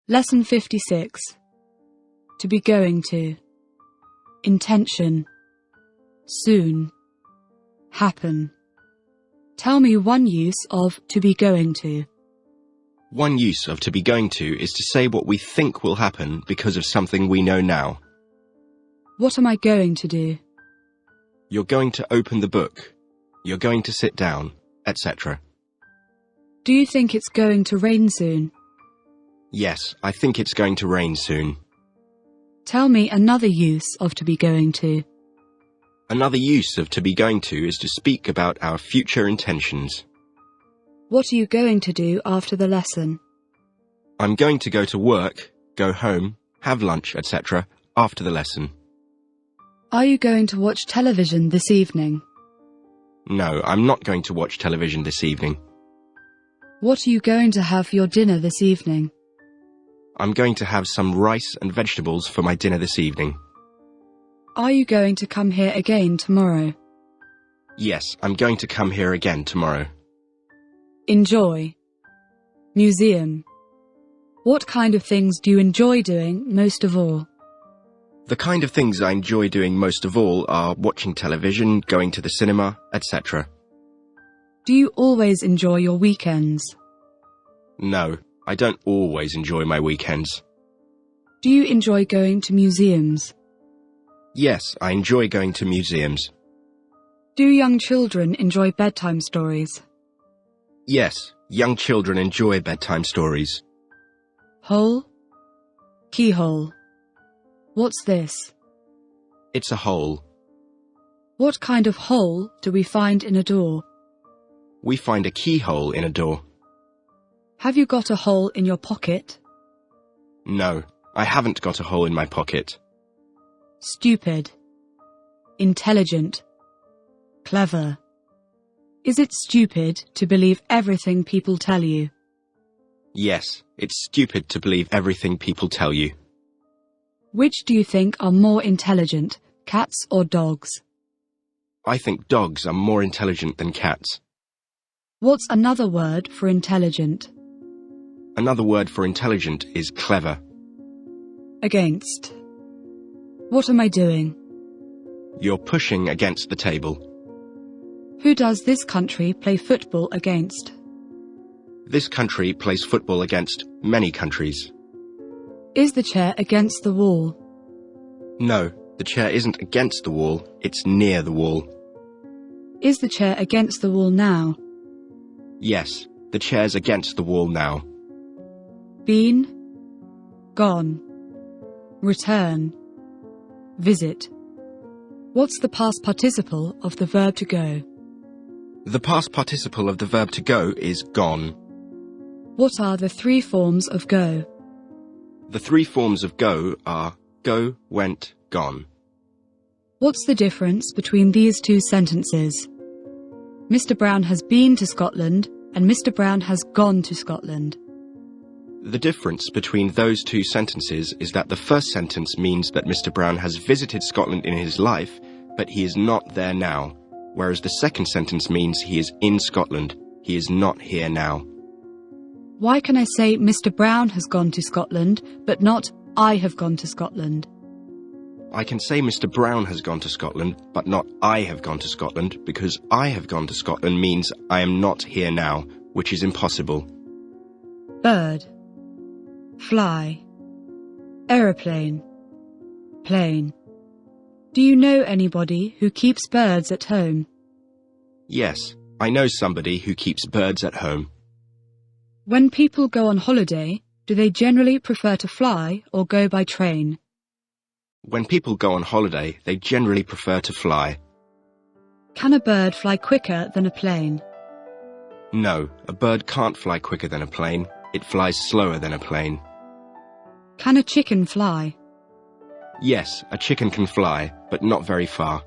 Lesson 56. To be going to. Intention. Soon. Happen. Tell me one use of to be going to. One use of to be going to is to say what we think will happen because of something we know now. What am I going to do? You're going to open the book. You're going to sit down, etc. Do you think it's going to rain soon? Yes, I think it's going to rain soon. Tell me another use of to be going to. Another use of to be going to is to speak about our future intentions. What are you going to do after the lesson? I'm going to go to work, go home, have lunch, etc. after the lesson. Are you going to watch television this evening? No, I'm not going to watch television this evening. What are you going to have for your dinner this evening? I'm going to have some rice and vegetables for my dinner this evening. Are you going to come here again tomorrow? Yes, I'm going to come here again tomorrow. Enjoy. Museum. What kind of things do you enjoy doing most of all? The kind of things I enjoy doing most of all are watching television, going to the cinema, etc. Do you always enjoy your weekends? No, I don't always enjoy my weekends. Do you enjoy going to museums? Yes, I enjoy going to museums. Do young children enjoy bedtime stories? Yes, young children enjoy bedtime stories. Hole? Keyhole. What's this? It's a hole. What kind of hole do we find in a door? We find a keyhole in a door. Have you got a hole in your pocket? No, I haven't got a hole in my pocket. Stupid. Intelligent. Clever. Is it stupid to believe everything people tell you? Yes, it's stupid to believe everything people tell you. Which do you think are more intelligent, cats or dogs? I think dogs are more intelligent than cats. What's another word for intelligent? Another word for intelligent is clever. Against. What am I doing? You're pushing against the table. Who does this country play football against? This country plays football against many countries. Is the chair against the wall? No, the chair isn't against the wall, it's near the wall. Is the chair against the wall now? Yes, the chair's against the wall now. Been. Gone. Return. Visit. What's the past participle of the verb to go? The past participle of the verb to go is gone. What are the three forms of go? The three forms of go are go, went, gone. What's the difference between these two sentences? Mr. Brown has been to Scotland and Mr. Brown has gone to Scotland. The difference between those two sentences is that the first sentence means that Mr. Brown has visited Scotland in his life, but he is not there now, whereas the second sentence means he is in Scotland, he is not here now. Why can I say Mr. Brown has gone to Scotland, but not I have gone to Scotland? I can say Mr. Brown has gone to Scotland, but not I have gone to Scotland, because I have gone to Scotland means I am not here now, which is impossible. Bird. Fly. Aeroplane. Plane. Do you know anybody who keeps birds at home? Yes, I know somebody who keeps birds at home. When people go on holiday, do they generally prefer to fly or go by train? When people go on holiday, they generally prefer to fly. Can a bird fly quicker than a plane? No, a bird can't fly quicker than a plane. It flies slower than a plane. Can a chicken fly? Yes, a chicken can fly, but not very far.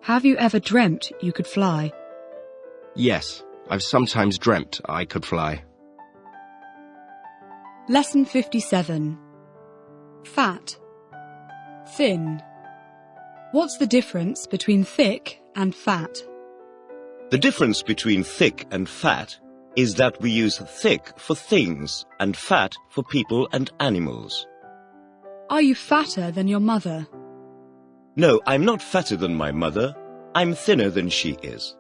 Have you ever dreamt you could fly? Yes, I've sometimes dreamt I could fly. Lesson 57. Fat. Thin. What's the difference between thick and fat? The difference between thick and fat is that we use thick for things and fat for people and animals. Are you fatter than your mother? No, I'm not fatter than my mother. I'm thinner than she is.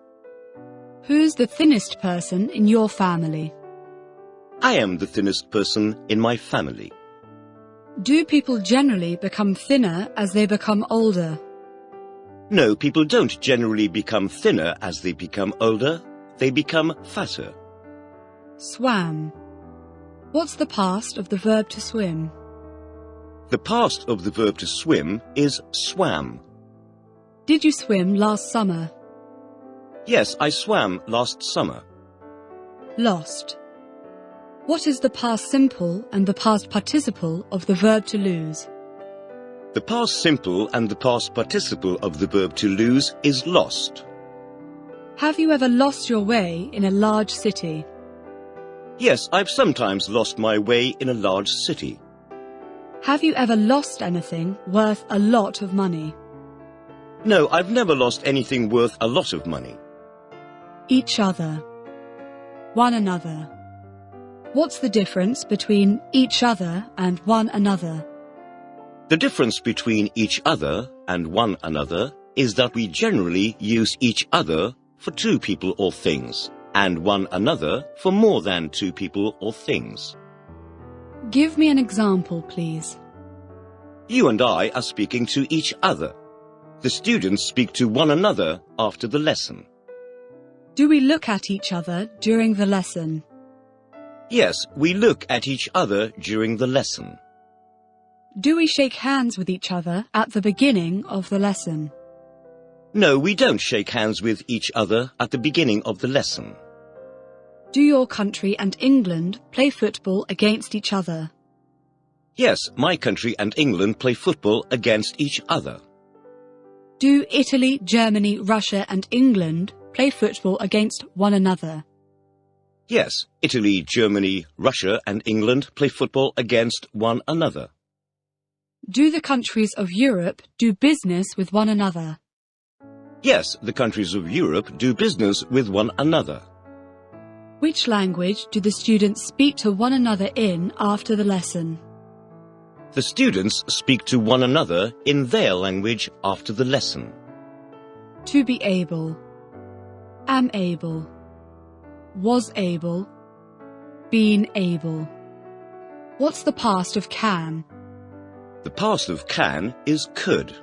Who's the thinnest person in your family? I am the thinnest person in my family. Do people generally become thinner as they become older? No, people don't generally become thinner as they become older. They become fatter. Swam. What's the past of the verb to swim? The past of the verb to swim is swam. Did you swim last summer? Yes, I swam last summer. Lost. What is the past simple and the past participle of the verb to lose? The past simple and the past participle of the verb to lose is lost. Have you ever lost your way in a large city? Yes, I've sometimes lost my way in a large city. Have you ever lost anything worth a lot of money? No, I've never lost anything worth a lot of money. Each other. One another. What's the difference between each other and one another? The difference between each other and one another is that we generally use each other for two people or things, and one another for more than two people or things. Give me an example, please. You and I are speaking to each other. The students speak to one another after the lesson. Do we look at each other during the lesson? Yes, we look at each other during the lesson. Do we shake hands with each other at the beginning of the lesson? No, we don't shake hands with each other at the beginning of the lesson. Do your country and England play football against each other? Yes, my country and England play football against each other. Do Italy, Germany, Russia and England play football against one another? Yes, Italy, Germany, Russia and England play football against one another. Do the countries of Europe do business with one another? Yes, the countries of Europe do business with one another. Which language do the students speak to one another in after the lesson? The students speak to one another in their language after the lesson. To be able. Am able. Was able. Been able. What's the past of can? The past of can is could.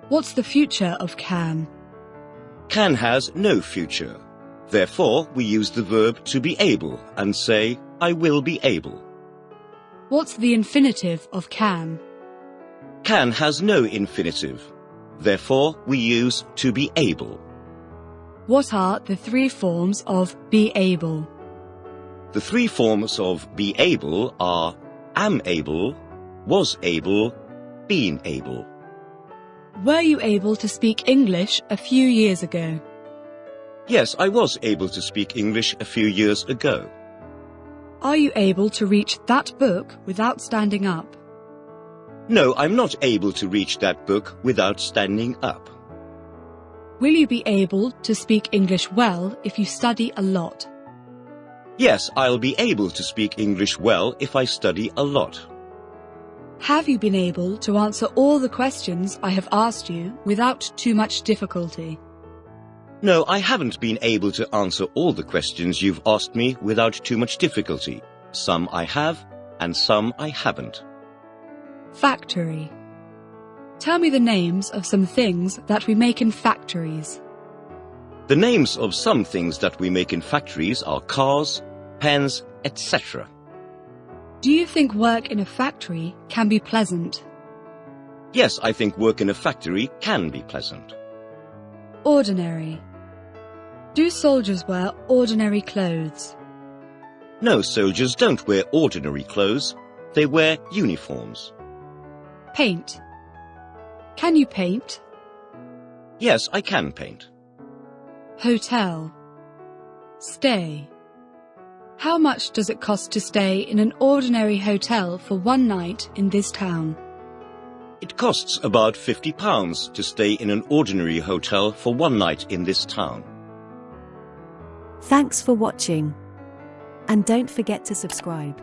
What's the future of can? Can has no future. Therefore, we use the verb to be able and say, I will be able. What's the infinitive of can? Can has no infinitive. Therefore, we use to be able. What are the three forms of be able? The three forms of be able are am able, was able, been able. Were you able to speak English a few years ago? Yes, I was able to speak English a few years ago. Are you able to reach that book without standing up? No, I'm not able to reach that book without standing up. Will you be able to speak English well if you study a lot? Yes, I'll be able to speak English well if I study a lot. Have you been able to answer all the questions I have asked you without too much difficulty? No, I haven't been able to answer all the questions you've asked me without too much difficulty. Some I have, and some I haven't. Factory. Tell me the names of some things that we make in factories. The names of some things that we make in factories are cars, pens, etc. Do you think work in a factory can be pleasant? Yes, I think work in a factory can be pleasant. Ordinary. Do soldiers wear ordinary clothes? No, soldiers don't wear ordinary clothes. They wear uniforms. Paint. Can you paint? Yes, I can paint. Hotel. Stay. How much does it cost to stay in an ordinary hotel for one night in this town? It costs about £50 to stay in an ordinary hotel for one night in this town. Thanks for watching. And don't forget to subscribe.